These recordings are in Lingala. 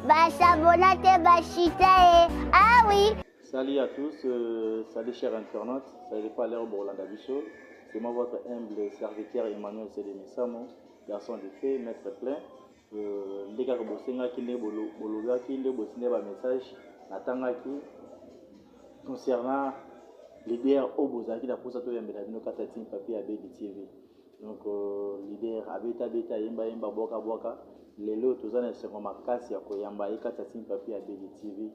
Basabonate Bashitae. Ah oui. Salut à tous, salut chers internautes, salut pas l'air Borlanda Bichot. C'est moi votre humble serviteur Emmanuel Sédémissamo, garçon de fée, maître plein. Les gars qui ne bossinga ba message natangaki concernant leader Obozaki la posa to yambela bino kata tin papier abedi TV. Donc leader abeta yemba boka lelo tozana sengo makasi ya koyamba kata tin papier abedi TV.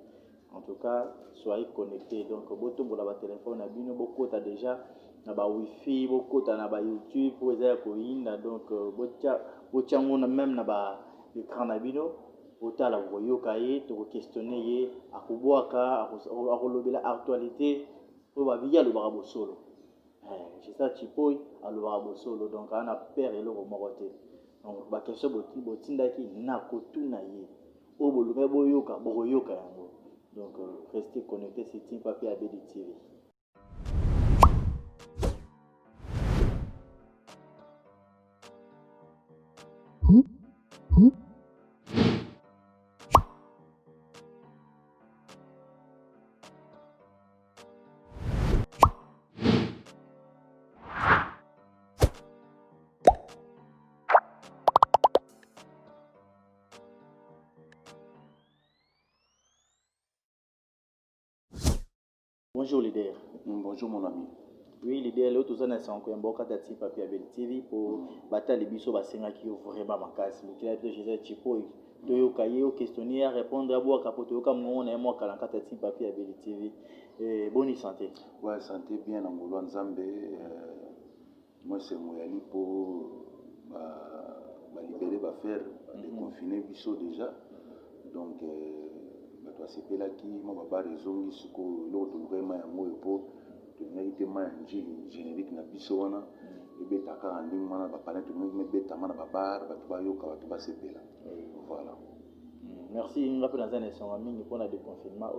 En tout cas, soyez connectés. Donc, boto pour la téléphone, abino beaucoup ta déjà na ba wifi, beaucoup ta na ba YouTube pour eza ko inda. Donc, botia ngona même na ba écran abino, bota la voyo kaye, to questionner ye, akubwaka, akolobela actualité, pour ba biya lo ba solo. C'est ça tipo alo ba solo. Donc, ana père et le morote. Donc, ba question botindaki na kotuna ye. O boluka boyoka, boyoka yango. Donc, restez connectés sur Team Papier Abedi TV. Bonjour leader. Bonjour mon ami. Oui leader, là tous on a sanko mboka ta Team Papier Abedi TV pour bataille biso basenga ki vraiment makasi. Le club de Jésus Chipo toyo kaye au questionnaire répondre à boire capoto yo comme on a moi kalanga ta Team Papier Abedi TV. Bonne santé. Ouais, santé bien en Ngolo Nzambe. Moi c'est moyali pour libérer ba faire déconfiner biso déjà. Donc bato asepelaki mo baba rezongi siko eloko tolukama yango epo tolingaki te ma ya njili générique na biso wana ebetaka na ndenge wana bapane tolingaki mebetama na babar bato bayoka bato basepela. Voilà. Merci ngape dans un instant mingi pour la déconfinement.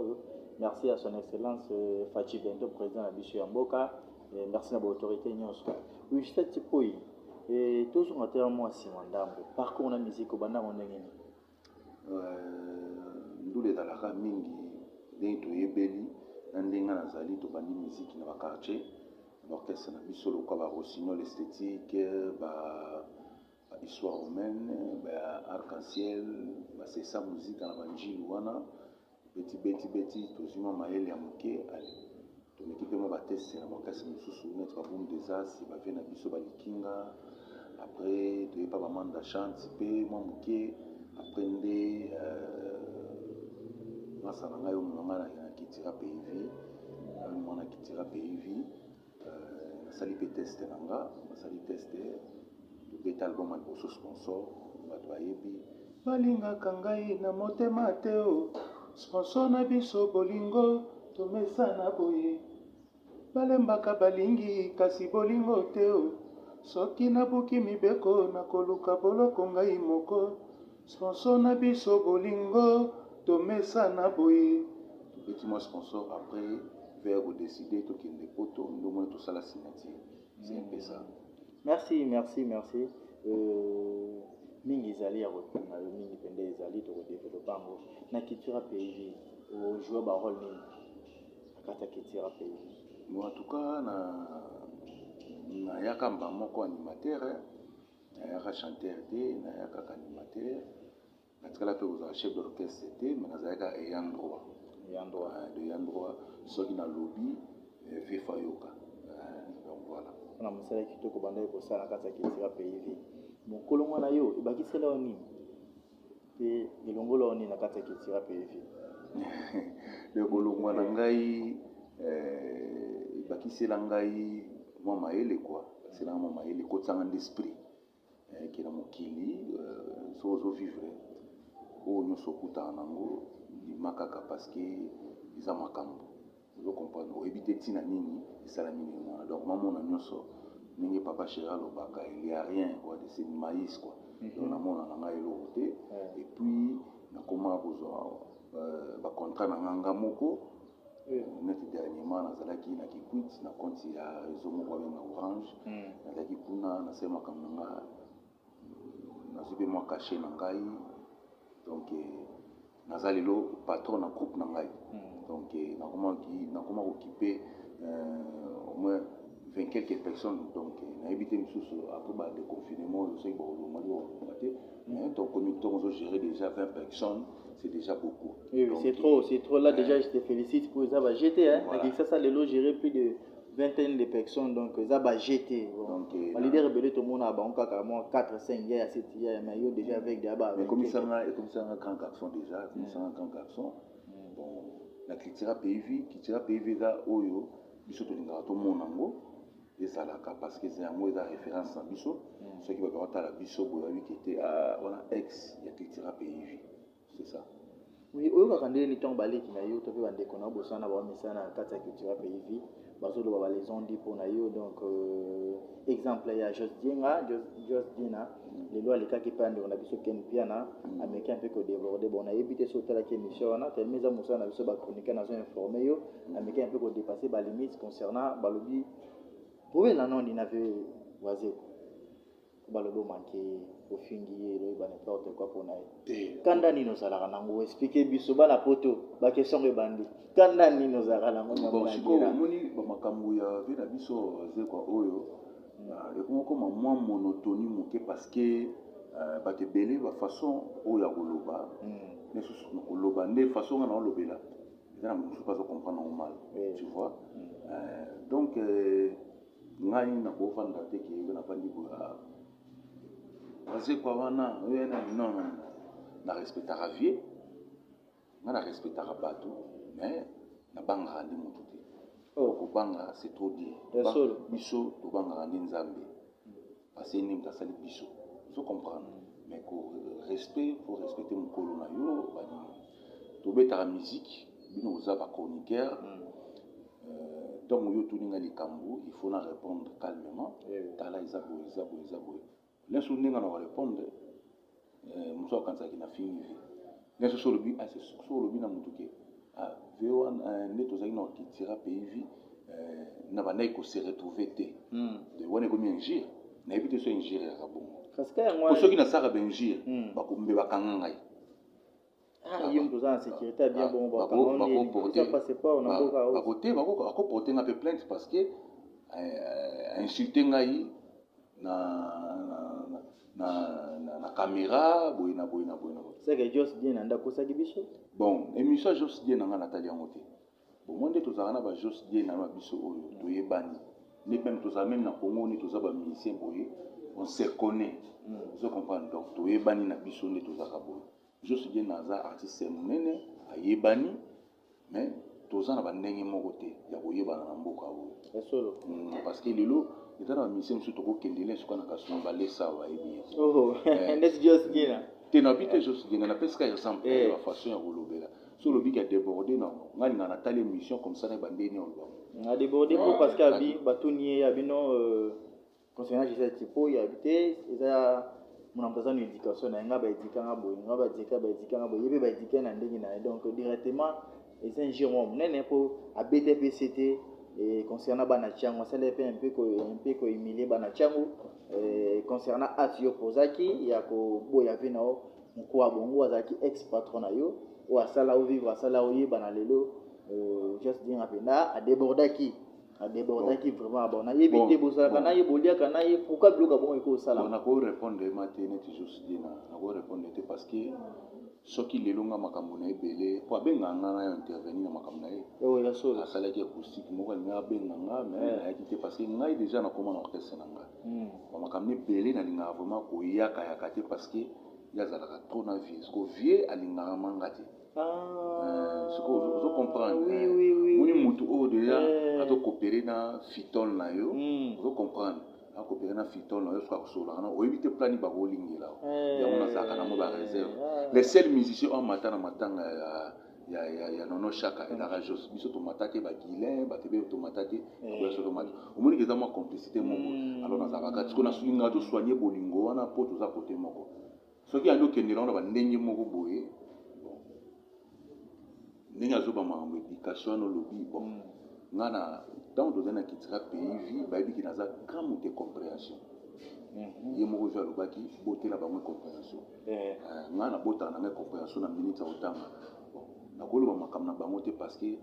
Merci à son excellence Fachi Bento, président de la biso ya mboka. Merci à l'autorité nyonso. Oui, je fais tipo et tous on a moi si mandambo. Par contre, on a musique au banda on ndenge. Ndule talaka mingi ndenge toyebeli na ndenge nazali tobandi musique na bakartier l'orchestre na biso lokwa ba rossignol esthétique ba histoire romaine ba arc-en-ciel ba c'est ça musique na banjili wana beti tozima mayele ya moke ale tomeki mpe mo bateste na bakasi mosusu neti baboum des as bave na biso balikinga après toyepa bamanda chante mpe mwa moke après nde nasala ngai omona na kitira pv mwana kitira pv nasali mpe teste na nga nasali teste tobeta album ya liboso sponsor bato bayebi balingaka ngai na motema te o sponsor na biso bolingo tomesana boye balembaka balingi kasi bolingo te o soki nabuki mibeko nakoluka boloko ngai moko sponsor na biso bolingo tomesana boye tobeti mwa sponsor après vers kodécide tokende poto ndomoni tosala signature c'est un peu ça. Merci. Mingi ezali ya kotuna yo mingi pende ezali tokodevelopa yango na kitira pays ojoue barole nini nakata kitira pays. En tout cas nayaka mba moko animateur nayaka chanteur te nayaka animateur natikala mpe kozala chef d'orchestre te mais nazalaka eyant droit soki na lobi vefa yoka. Donc voilà na mosala kitoko banda kosala kati ya kitira pays mokolo mwana yo ebakisela yo nini mpe elongola yo nini na kati ya kitira pays lekolongwa na ngai ebakisela ngai mwa mayele kua basela mwa mayele kotisanga d'esprit kena mokili so ozovivre oyo nyonso okutana nango ndima kaka parceke eza makambo ozokomprendre oyebi te ntina nini esala mingi mwana donc mamona nyonso ndenge papa chéri alobaka il y a rien quoi de c'est maïs quoi donc namona na ngai eloko te et puis nakoma kozwa bacontrat na nganga moko neti dernièrement nazalaki na kikwit na konti ya réseau moko abenga orange nazalaki kuna nasali makambo na nga nazwi mpe mwa caché na ngai donc naza lelo patron na groupe na ngai. Donc nakoma occupé au moins 20 quelques personnes. Donc na évité après le confinement, je sais que mais ton comité on gérer déjà 20 personnes, c'est déjà beaucoup. Oui, c'est trop là déjà je te félicite pour ça va jeter hein. Voilà. Ça lelo gérer plus de vingtaine de personnes, donc ça va jeter. Donc, l'idée rebelle tout le monde a encore 4, 5 gars, 7 gars, mais il déjà avec des abats. Mais comme ça, un grand garçon déjà, comme ça, un grand garçon, bon, la culture PIV, là, Oyo, biso to lingara to monango, et ça là, parce que c'est un mot de référence en biso, ce qui va avoir la biso, qui était à ex, il y a culture PIV, c'est ça. Oui, Oyo va rendre les temps balé qui n'a eu, tu peux vendre qu'on a besoin d'avoir mis ça dans la culture PIV. Baso do les ont dit pour nayo donc exemple il y a just dina les lois les cas qui pendent on a biso ken piana américain peu que déborder bon a évité sauter la émission on a tellement ça musa na biso ba chroniquer na zo informé yo américain peu que dépasser ba limite concernant balobi trouver la non n'avait voisé balobo manqué au fingi le ba n'importe quoi pour nayo kanda nino sala nango expliquer biso ba la poto ba question e bandi kanda nino sala nango bon siko moni ba makambu ya vena biso ze kwa oyo et comme moi monotonie moké parce que ba te belé ba façon oyo ya koloba mais sous koloba ne façon na lobela ça ne peut pas comprendre normal tu vois donc ngai na ko fanda te ke na pandi ko c'est quoi wana non na respectera vie na respectera bato mais na banga randi mutu te ko banga c'est trop dire biso to banga randi nzambe parce que ni mtasali biso vous comprendre mais ko respect faut respecter mukolo na yo bani to beta musique bino za ba chroniqueur donc yo tuninga likambo il faut na répondre calmement tala izabo l'insou ninga na répondre muso kanza kina fini l'insou sur le but sur le but na mutuke veo ne to zaki na ki tira pays na banai ko se retrouver te de wone ko minjir na éviter so injir ya bon parce que moi pour ceux qui na sara benjir ba ko mbe bakanga ngai il y a en sécurité bien bon on passe pas on a beaucoup porter un peu plainte parce que insulter ngai na caméra boina c'est que juste bien anda ko sa biso bon émission juste bien na Nathalie Ngote bon monde to za na ba juste bien na biso oyo to yebani ni même to za même na Congo ni to za ba musicien boye on se connaît vous comprenez donc to yebani na biso ni to za ka boye juste bien naza artiste munene ayebani mais toza na bandenge moko te ya koyebana na mboka oyo solo parce que lelo eza na mission mosusu tokokendele soki na kasuna balesa bayebi let's just gina te na bite juste gina na pesika exemple ya façon ya kolobela so lobi ka déborder na ngani na natali émission comme ça na bandeni on a débordé pour parce que abi batuni abino concernant ce type ya bité eza mon emploi d'éducation na nga ba édikanga boy nga ba édikanga boy yebe ba édikana ndenge na donc directement et c'est un giro nene pour à BTPCT et concernant banachango ça les fait un peu ko humilier banachango concernant Atio Pozaki ya ko boya vinao mko abongo azaki ex patron na yo ou asala ou vivre asala ou yeba na lelo just dire apenda a débordaki vraiment bon na yebité bosala kana yebolia kana pourquoi bloka bon eko sala on a ko répondre matin juste dire na ko répondre parce que soki lelonga makambo na ebele po abenga nga intervenir na makambo na ye ya solo asalaki acoustique moko alinga abenga nga mais nayaki te parce que ngai déjà nakoma na orchestre na nga makambo ebele nalingaka vraiment koyakayaka te parce que yazalaka trop na vie siko vie alingaka manga te siko ozocomprendre moni mutu oyo déjà atokopere na fitole na yo ozocomprendre akopere na fitole na yo soki akosolaka na oyebi te plani bakolingela yango nazalaka nango bareserve les seuls musiciens oyo mata na matanga ya nono chaka elaka jos biso tomata te baguilin bato ebe tomata te akoyaso tomata omoniki eza mwa complicité moko alors nazalaka kati siko nasulinga tosoigne bolingo wana mpo toza kote moko soki yandi okendela ngo na bandenge moko boye ndenge azoba makambo éducation wana olobi bon nga na ntango toza na kitira pays vi bayebiki naza grand mote compréhension ye moko zo alobaki botela bango compréhension nga na botaka na ngai compréhension na minute ya kotanga nakoloba makambo na bango te parce que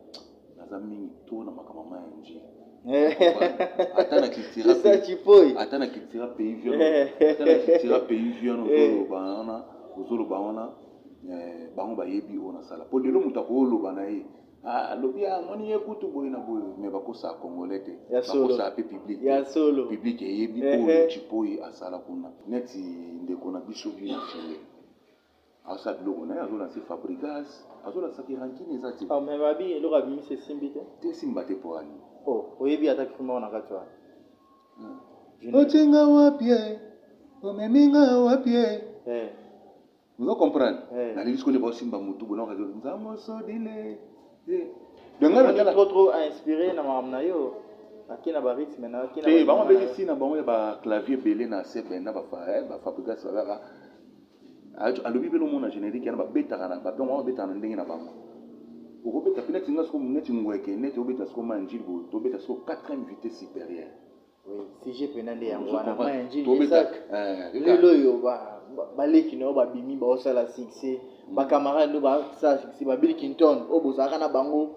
naza mingi to na makambo ma ya njili ata na culture pays viano ozoloba wana bango bayebi oyo nasala po lelo moto akoloba na ye alobi amoni ye kutu boye na boye me bakosa congolais te bakosa pe public eyebi oyo cipoyi asala kuna neti ndeko na biso bi na file asala biloko na ye azolanse fabrigas azolasaki rankine eza te me babi eloko abimisi esimbi te simba te po ani oyebi ataki fuma na kati wana otinga wapie omeminga wapie vous comprenez na lisko ne ba simba mutu bona ka nzamo sodile trop inspiré na mamna yo akina ba rythme na akina ba ba ici na bango ba clavier belé na sebe na ba fabrication ba alobi belo mona générique na ba betaka na ba donc ba betaka ndenge na bango ko beta pina tinga sko muneti ngweke neti obeta sko manjili to beta sko 4e vitesse supérieure oui si j'ai penande yango na manjili sak lelo yo baleki no babimi ba osala succès ba camarade no ba sa succès ba Bill Clinton obozaka na bango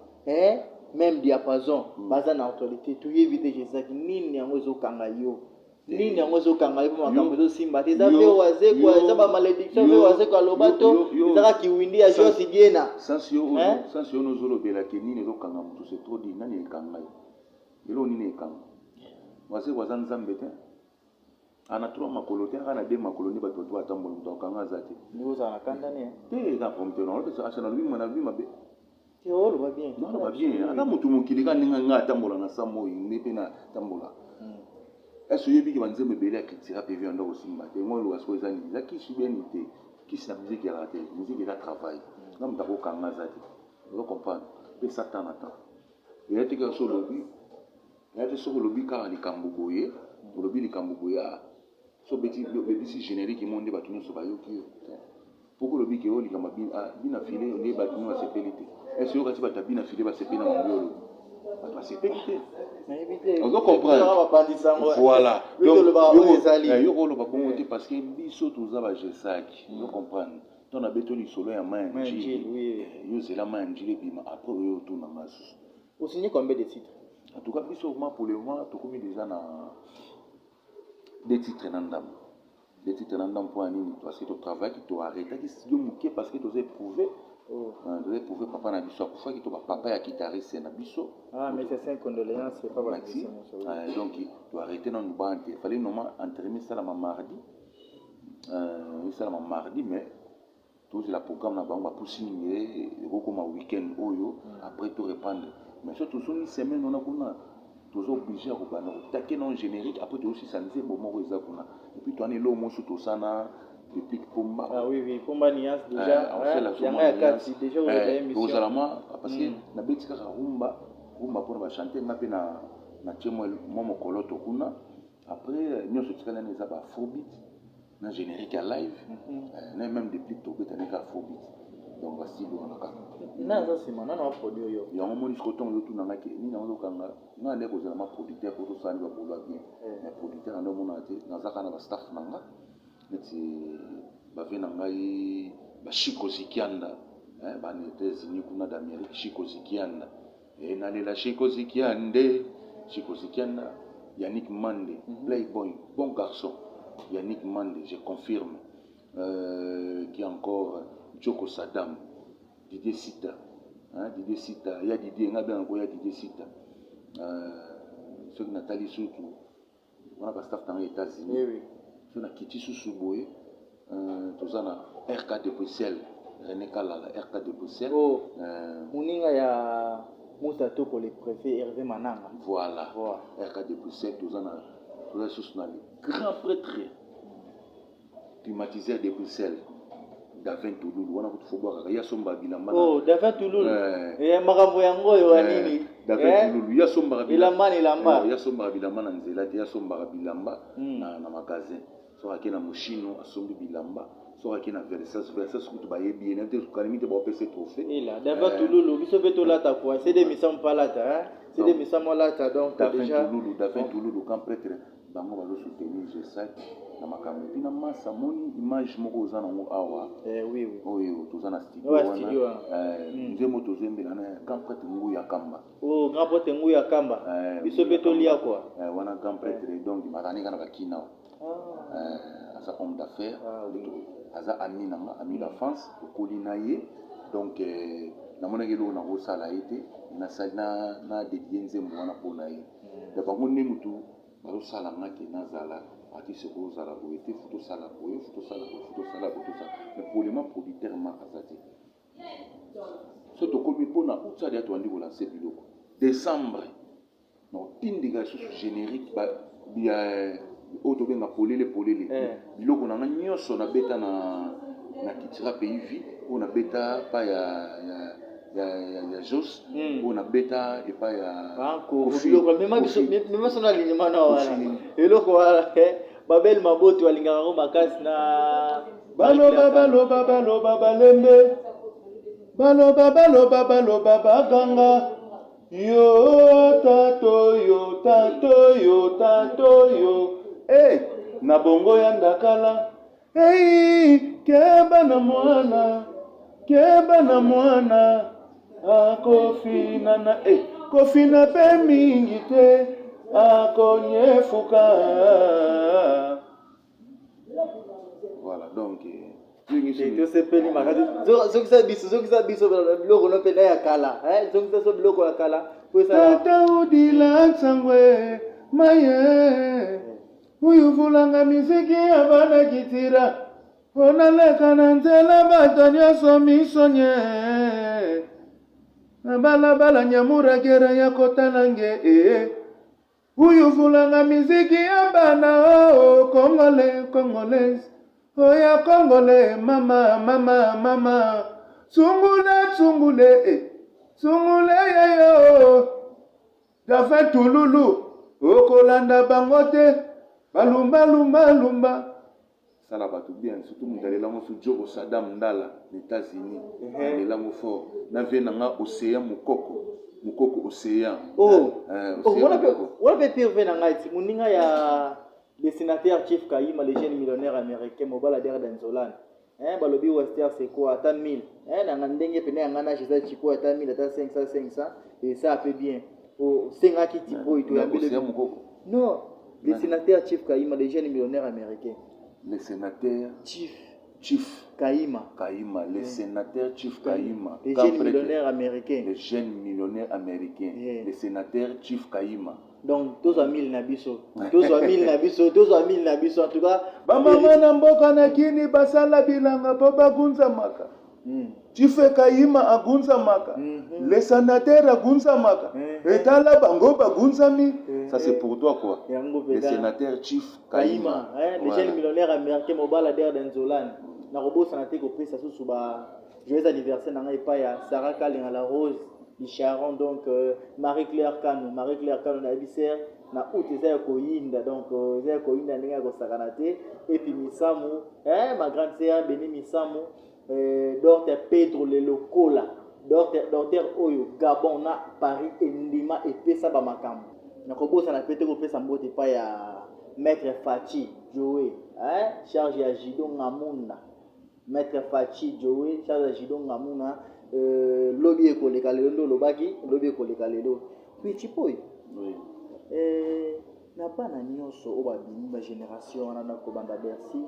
même diapason baza na autorité to éviter Jésus nini yango ezokanga yo nini yango ezokanga yo makambo ezosimba te eza pe waze kwa eza ba malédiction pe waze kwa lobato ezaka kiwindi ya Josi Diena sans yo nozolobela ke nini ezokanga mutu c'est trop dit nani ekanga yo nini ekanga waze waza nzambe te ana 3 makolo te ana 2 makolo ni bato to atambola mutu akanga zate ni ozana kanda ne te za prompteur on peut asana lui mona lui mabe te olo ba bien non ba bien ana mutu mukili ka ninga nga atambola na samo yinde pe na tambola est-ce que yebi ki banzembe bele akitira pe vi ndo osimba te ngo lo asko ezani za ki subeni te ki sa musique ya te musique ya travail na mutu ko kanga zate vous comprenez pe satan attend il était que sur le but il était sur le but car likambo boye lobi likambo boye so beti si générique monde ba tunu so ba yoki poko lobi ke oli kama bina file on ba tunu ba sepelite est-ce que ba tabina file ba sepena mbiolo ba sepelite na éviter on doit comprendre voilà donc yo lo ba bongo te parce que biso toza ba jesaki on doit comprendre ton abeto li solo ya manji oui yo zela manji bima après yo tout na masu au signer combien de titres en tout cas biso pour le moment to komi déjà na des titres n'andam pour anini parce que ton travail qui t'a arrêté qui studio muké parce que tu as éprouvé papa na biso pour fois que ton papa ya guitariste na biso mais c'est une condoléance c'est pas maxi donc tu as arrêté dans le banc il fallait normalement entraîner ça la mardi mais tout la programme na bango pour signer comme un week-end oyo après tout répandre mais surtout une semaine on a kuna toujours obligé à reprendre taquer non générique après tu aussi sanzé bon mot ezakuna et puis tu en es là au moins sur tosana depuis Pomba oui Pomba nias déjà on fait la somme déjà on a émission parce que na betika rumba pour ba chanter ngape na tchemo momo koloto kuna après nous sur tikana neza ba afrobeat na générique à live même depuis to betana ka afrobeat donc voici le on a naza sima nana produit yo yango moni skoton yo tu nanga ke ni nango kanga nga ndeko za ma producteur pour tout ça ni ba bolo bien mais producteur ndo mona te naza kana ba staff nanga neti ba vena ngai ba Chico Zikianda ba ni États-Unis kuna d'Amérique Chico Zikianda et na la Chico Zikianda Yannick Mande playboy bon garçon Yannick Mande je confirme qui encore Joko Saddam Didier Sita il y a Didier Ngabe encore il y a Didier Sita ceux qui Nathalie Soutou on a pas staff dans les États-Unis oui ceux qui Kitty Soussouboé tout ça na RK de Bruxelles René Kalala RK de Bruxelles Muninga ya Moutato pour les préfets Hervé Mananga voilà RK de Bruxelles tout ça na grand prêtre climatiseur de Bruxelles Davin Touloulou wana kutu foboka ya somba bilamba Davin Touloulou makambo yango yo nini Davin Touloulou ya somba bilamba ya somba bilamba na nzela ya somba bilamba na magasin so akena mushino asombi bilamba so akena Versace kutu ba yebi na te kalimi te ba pese trophée ila Davin Touloulou biso beto lata quoi c'est des missions pas lata c'est des missions lata donc Davin Touloulou quand prêtre bango bazo soutenir G7 na makambo puis na massa moni image moko oza nango awa oui oyo toza na studio wana nzembo tozembela na grand prêtre Nguya Kamba grand prêtre Nguya Kamba biso pe tolia quoi wana grand prêtre donc matani kana bakina asa homme d'affaires aza ami nanga ami la France okoli na ye donc namonaki eloko nango osala ye te nasali na dédie nzembo wana mpona ye ya bango nde mutu bazosala nga ke nazala artiste kozala boye te fotosala boye mais pour lema producteur ma aza te so tokomi mpona utsali ya toandi kolanse biloko décembre notindika lisusu générique oyo tobenga polele biloko nanga nyonso nabeta na kitira pays vie oyo nabeta pa ya Jos oyo nabeta epa ya mema sona alinima na wana eloko wana babel maboto alingaka ngo makasi na baloba balembe baloba baganga yo tato na bongo ya ndakala keba na mwana akofina pe mingi te akonyefuka. Voilà donc tosepeli makasi zokisa biso biloko no mpe na ya kala zokisa so biloko ya kala tata udila nsangwe maye uyuvulanga miziki ya bana kitira onaleka na nzela bato nyonso misonye na balabala nyamurakera ya kotalange uyuvulanga miziki ya bana Congolais oya Congolais mama sungule yeyo gafe tululu okolanda bango te balumba sala bato bien surtout mundalela su Jogo Saddam Ndala les États-Unis elango fort na vie nanga océan mukoko océan wana pe pire na ngai muninga ya le sénateur Chief Kaima le jeune millionnaire américain mobaladere d'Anzolan balobi Wester c'est quoi ata 1000 na ndenge pene ya ngana chez Chico ata 1000 ata 500 et ça fait bien senga ki tipo ito ya océan mukoko non le sénateur Chief Kaima le jeune millionnaire américain le sénateur Chief Kaima le sénateur Chief Kaima le jeune millionnaire américain le sénateur Chief Kaima donc tous à 1000 na biso en tout cas bamama na mboka na kini basala bilanga po bagunza maka Chief Kaima agunza maka le sénateur agunza maka etala bango bagunza mi ça c'est pour toi quoi le sénateur Chief Kaima le jeune millionnaire américain mobaladere d'Anzolan na robot santé ko pesa susu ba joyeux anniversaire nanga epa ya Sarah Kalinga la Rose Charon donc Marie-Claire Kano na biser na outé za koyinda donc za koyinda ndenge ko sakanate et puis Misamu ma grande sœur Béni Misamu Dr Pedro le lokola docteur oyo Gabon na Paris endima epesa ba makambo na kobosa na pete ko pesa mbote pa ya maître Fachi Joe charge ya Jido Ngamunda maître Fachi Joe charge ya Jido Ngamuna lobby ekoleka lelo ndo lobaki lobby ekoleka lelo puis chipoy na bana nyonso o babimi ba génération wana na kobanda Bercy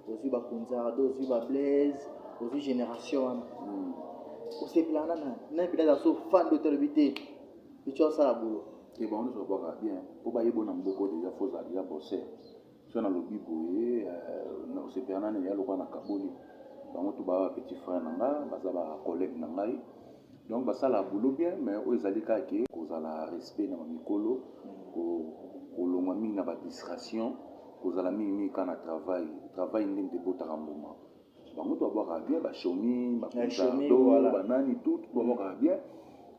aussi ba Kunzardo aussi ba Blaise aussi génération wana aussi plana na pila so fan de télévision bicho sala bulo et bon nous va bien pour ba yebona mboko déjà faut déjà bosser so na lobby boye na aussi plana na ya lokwa na kaboni bango to ba petit frère nanga baza ba collègue nangai donc basala boulot bien mais o ezali ka ke kozala respect na mikolo ko longwa mingi na ba distraction kozala mingi kana travail ndenge botaka mbuma bango to ba bien ba chomi ba kunzardo banani tout ba bien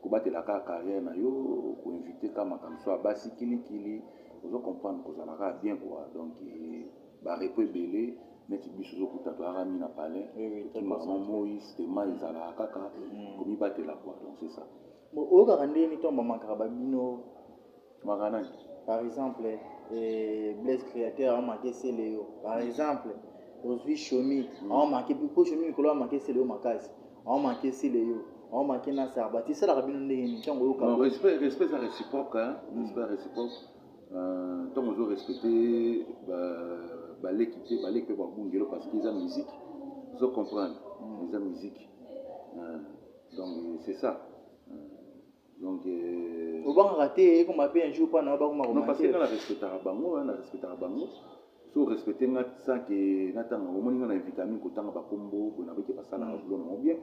ko batela ka carrière na yo ko inviter kama kamso basi kili ozo comprendre kozala ka bien quoi donc ba repos belé neti biso zokuta to arami na palais maman Moïse tema ezala kaka komi batela quoi donc c'est ça oyoka ndeni to mamakaka babino Maranaki. Par exemple, Blaise Créateur a marqué Céléo. Par exemple, aujourd'hui Chomi a marqué, pour Chomi Nicolas a marqué Céléo Makasi. A marqué Céléo. A marqué Nassar Bati. C'est la rabine de l'émission. Non, respect c'est réciproque. Hein? Respect réciproque. Tant que vous respectez, l'équité, parce qu'ils ont musique. Vous comprenez. Ils ont musique. Donc c'est ça. Donc, on va rater, comme appelle un jour, pas non, parce que quand on respecte Bango, on respecte Bango. Si on respecte ça, que Nathan, au moins, on a une vitamine, qu'on a un combo, on a vu que ça n'a pas bien.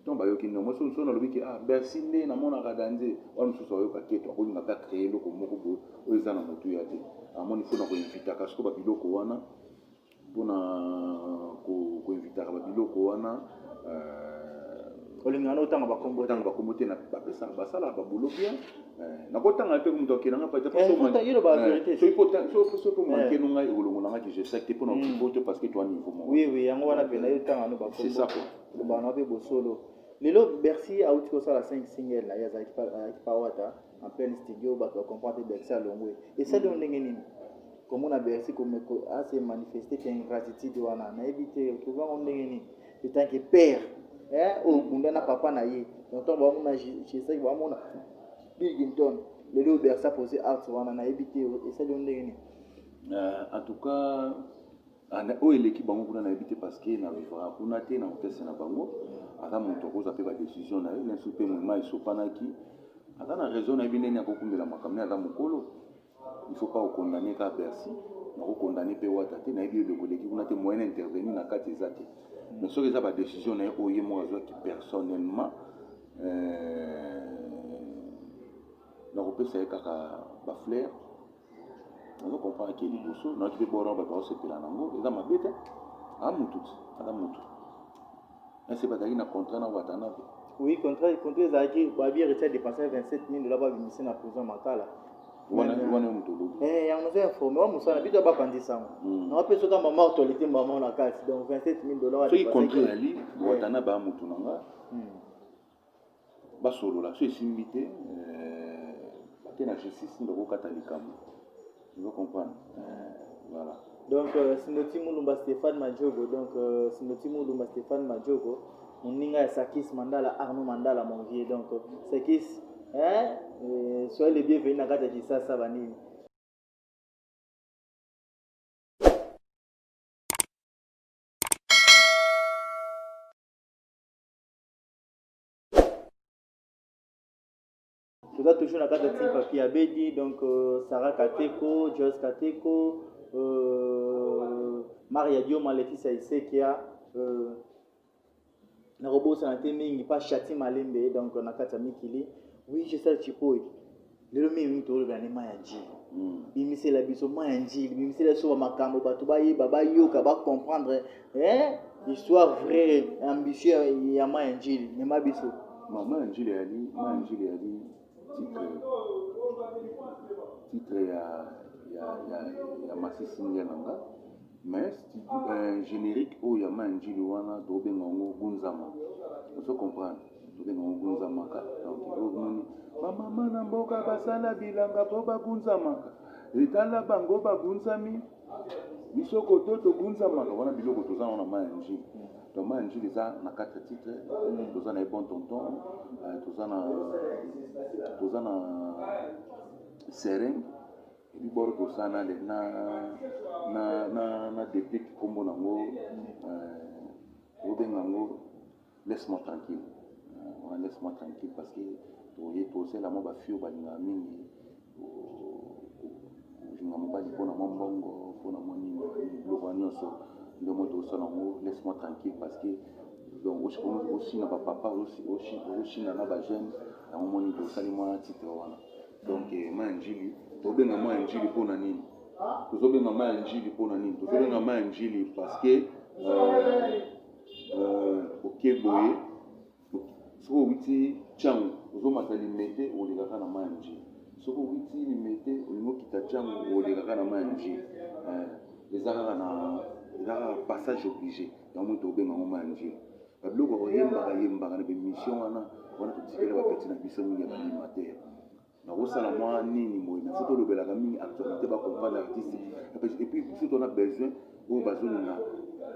Donc, bah, qui nous sommes sur le week ah, Bercy, na mon agadandé, on se soit pas quête, on n'a pas créé le combo, aux ans à notre yate. À mon il faut nous inviter à Casco, Babilo, Koana, pour nous inviter à Babilo, Koana. olingana otanga bakombo tanga bakombo te na bapesa basala babulo bien nakotanga pe muto akelanga pa yelo ba vérité so po manke nunga olongo nanga ki je sais que pour notre pote parce que toi niveau oui yango wana pe na yo tanga no bakombo c'est ça quoi ba na be bosolo lelo Bercy a uti ko sala 5 single na ya za ki wata en plein studio ba comprendre Bercy à Longwe et ça donne ndenge nini comme on a Bercy comme a se manifester que ingratitude wana na éviter que va ndenge nini en tant que père au bunda papa na ye donc on va on chez ça va mon Billington le lieu Bercy posé art wana na éviter et ça donne ndenge nini en tout cas o l'équipe bango kuna na éviter parce que na vivra kuna te na hôtel na bango ata moto ko zape ba décision na ye soupe moi isopanaki ata na raison na bine ni akokumbela makamne ata mokolo il faut pas condamner ka Bercy na condamner pe wata te na yebi le koleki kuna te moyen intervenir na kati ezate mais ce que ça va décision na oye moi qui personnellement na repesa kaka ba flair on comprend que les bosso na tu peux boire ba se pela nango eza mabete a mutu c'est pas d'ailleurs na contrat na watana oui contrat zaki ba bien retraite dépensé 27 000 $ ba bimisi na prison makala wana mutulu yango zo informé wa musana bito ba pandisa na peso ka mama autorité mama na kati donc 27 000 $ so contrat ali watana ba mutu nanga ba solo la so simbité que la justice ndoko katalikamo vous comprenez voilà donc Sinoti Mulumba Stéphane Madjogo donc Sinoti Mulumba Stéphane Madjogo moninga ya Sakis Mandala Arnaud Mandala mon vieux donc Sakis soyez les bienvenus na kata kisasa banini tu as toujours la carte de papier Abedi donc Sarah Kateko, Jos Kateko, Maria Dioma, Laetitia Isekia, na robot santé mingi pas Chati Malembe donc na kata Mikili. Oui, je sais Chipoi. Le même to le gane mayanji. Bimisi la biso mayanji, bimisi la so makambo batu ba yo ka ba comprendre histoire vraie ambitieuse ya mayanji, mais ma biso. Maman Anjili ali titre ya masisi nanga mais générique o ya manjili wana do benga ngo gunzama vous comprendre do benga ngo gunzama ka donc mama na mboka basala bilanga po bagunzama etala bango bagunzami bisoko toto gunzama wana biloko tozana na manjili donc manjili za na quatre titres tozana e bon tonton tozana sereng et bord tozana na déclic kombo nango obengango laisse-moi tranquille laisse-moi tranquille parce que toye la mo ba fio balinga mingi linga mobali mpona mwa mbongo mpona mwa nini biloko nyonso nde mo tosala yango laisse-moi tranquille parce que donc aussi na bapapa aussi na bajeune yango moni tosali mwa titre wana donc manjili tobenga mwa njili mpona nini tozobenga mwa njili mpona nini tozobenga mwa njili parce que okeboye soko witi changu ozomata limete olekaka na mwa njili soko witi limete olingo kita changu olekaka na mwa njili eza kaka passage obligé yango tobenga mwa njili babiloko oyembaka na bemission wana totikela bapeti na biso mingi ya baanimatere nakosala mwa nini boye na soki olobelaka mingi actualité bacomprendre l'artiste et puis surtout on a besoin oyo bazolinga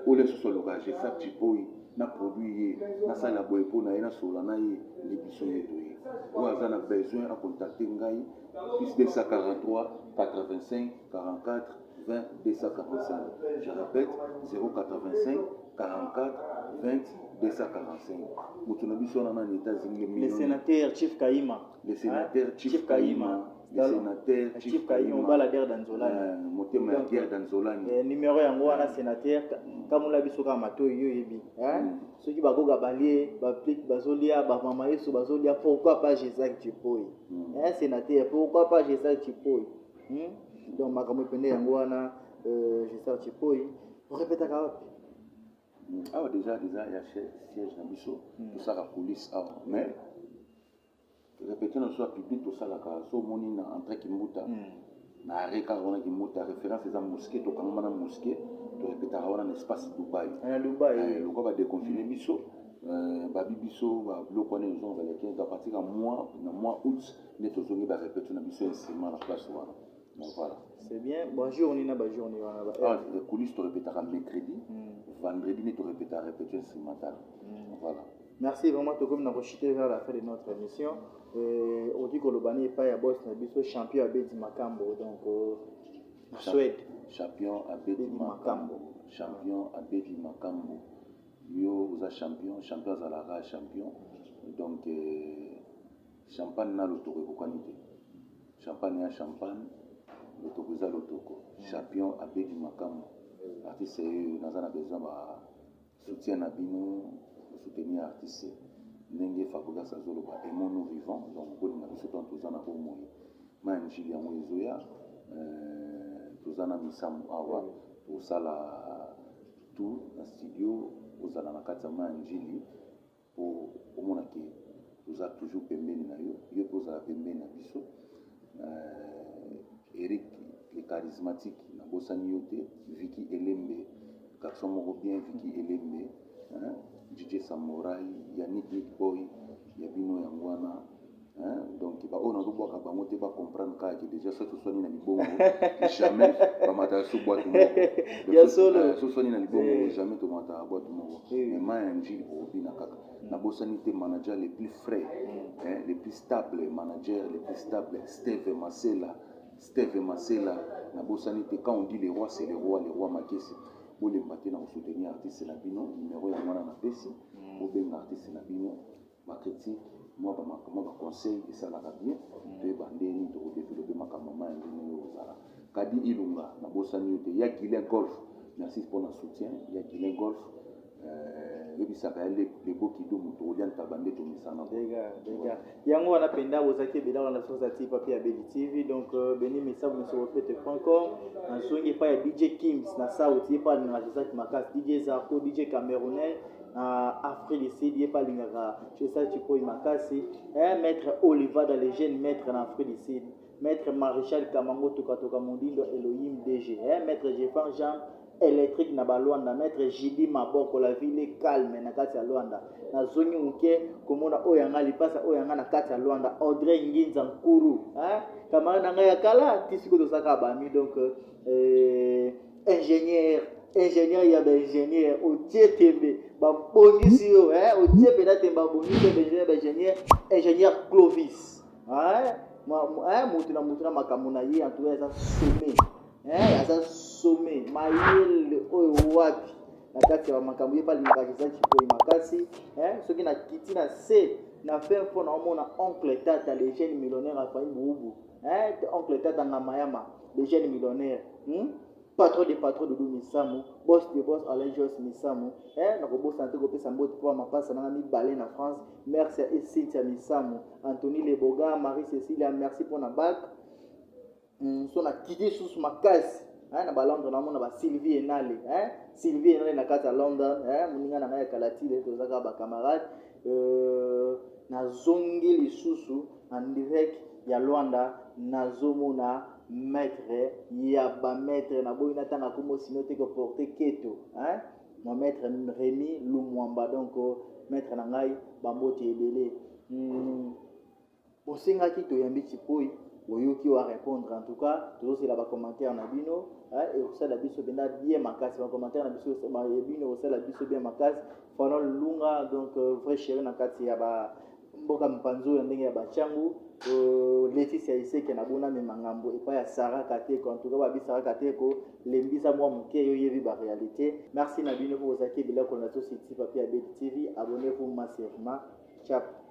ole susu aloka sa tipoi na produit ye nasala boye mpo na ye nasola na ye lebiso yeto ye oyo aza na besoin acontacte ngai plus 243 85 44 20 245 je répète 085 44 20 245 moto na biso wana na États-Unis le sénateur Chief Kaima le sénateur Chief Kaima le sénateur Chief Kaima baladère d'Anzolani motema ya guerre d'Anzolani numéro yango wana sénateur kamula biso ka mato yo yebi soki bakoka balie baplique bazolia ba mama yeso bazolia pourquoi pas Jacques Chipoi sénateur pourquoi pas Jacques Chipoi donc makambo pende yango wana Jacques Chipoi répéta ka wapi awa déjà il y a siège na biso tout ça la police awa mais répéter dans soit public tout ça la so moni na entrée kimbuta na areka wana kimbuta référence eza mosquée to kanga na mosquée to répéter wana espace Dubaï le quoi va déconfiner biso babi biso ba bloc wana ils ont baleke à partir de mois août net ozongi ba répéter na biso enseignement la place wana. Donc voilà. C'est bien. Bonjour, on est là, bonjour, on est là. Les coulisses, tu répètes mercredi. Vendredi, tu répètes à répétition instrumentale. Voilà. Merci vraiment, tu comme nous chuté vers la fin de notre émission. On dit que le banni est pas à boss, mais champion à Bedi Makambo. Donc, Suède. Champion à Bedi Makambo. Champion à Bedi Makambo. Yo, vous êtes champion, champion à la champion. Donc, champagne n'a l'autorité. Champagne à champagne. L'autobusa l'otoko, champion à Bedi Makambo. Artiste, nous avons besoin de soutien à Bino, de soutenir l'artiste. Nenge Faboga Sazolo, et nous vivons, donc nous avons besoin de soutien à Bomoui. Manjili à Moïzoya, nous avons Misamu Awa, pour ça tout, dans le studio, nous avons la carte Manjili, pour Monaki, nous avons toujours pembeni na yo, yo pose la pembeni na biso. Eric, le charismatique, na bosani yote, Vicky Elembe, garçon moko bien, Vicky Elembe, DJ Samurai, Yannick Nick Boy, Yabino Yangwana, donc on a besoin de comprendre que déjà ça soit ni na libongo, jamais pas mater sous boîte moko. Ya solo, ce soit ni na libongo, jamais to mater boîte moko. Mais manji obina kaka. Na bosani te manager les plus frais, les plus stables, manager les plus stables, Steve Masela, na bosani te quand on dit les rois c'est les rois Makesi. Pour les mater na soutenir artiste na bino, numéro ya mwana na pesi, pour ben artiste na bino, ma critique, moi ba conseil et ça la bien, te bandeni to développer makambo ma ndini yo zala. Kadi Ilunga na bosani te ya Guilain Golf, merci pour notre soutien, ya Guilain Golf. Les beaux qui doivent nous rejoindre à bande de Missana. Dégâts. Yango wana penda bozaki bela wana soza ti papier à Bedi TV donc beni message me sur refete.com en songi pa ya DJ Kims na South pa na Jacques Makas DJ Zarko DJ Camerounais Afrique du Sud pas lingaka je sais tu peux Makasi maître Oliva dans les jeunes maître en Afrique du Sud maître Maréchal Kamango Toka Mondindo Elohim DG maître Jeffan Jean électrique na balwanda maître Jidi Maboko la ville est calme na kati ya Luanda na zongi muke komona oyanga lipasa oyanga na kati ya Luanda Audrey Nginza Nkuru kamara na ngaya kala tisiko to saka bami donc ingénieur ya ba ingénieur otie ba bonisi yo otie peut-être ba bonisi ingénieur Clovis mutu na makamuna yi en tout cas ça sommet asa sommet mayele oyo wapi na kati ya makambo ye pali makakisa Chipoi Makasi soki na kiti na se na fin fo na omona oncle tata les jeunes millionnaires afai bubu oncle tata ngamayama les jeunes millionnaires patron de Misamu boss Alain Jos Misamu na ko boss santé ko pesa mbote pour mapasa na mi balé na France merci et Cynthia Misamu Anthony Leboga Marie Cécilia merci pour na bac so na kiti sous Makasi na ba Londres na mona ba Sylvie Enale Sylvie Enale na kata London muninga na ngaya kalatile to zaka ba camarade na zongi lisusu en direct ya Luanda na zomona maître ya ba maître na boyi na tanga ko sino te ko porter keto mon maître Rémi Lumwamba donc maître na ngai ba mbote ebele osengaki toyambi tipoi oyoki wa répondre. En tout cas toujours la commentaire na bino et osala biso benda bien makasi commentaire na biso bino osala biso bien makasi Fano Lunga donc vrai chéri na kati ya ba mboka mpanzo ya ndenge ya bachangu Laetitia Iseke na bona me mangambo epa ya Sarah Kateko en tout cas babi Sarah Kateko lembisa mwa muke yo yebi ba réalité. Merci na bino pour osaki bila ko na to site papier à TV, abonnez-vous massivement. Ciao.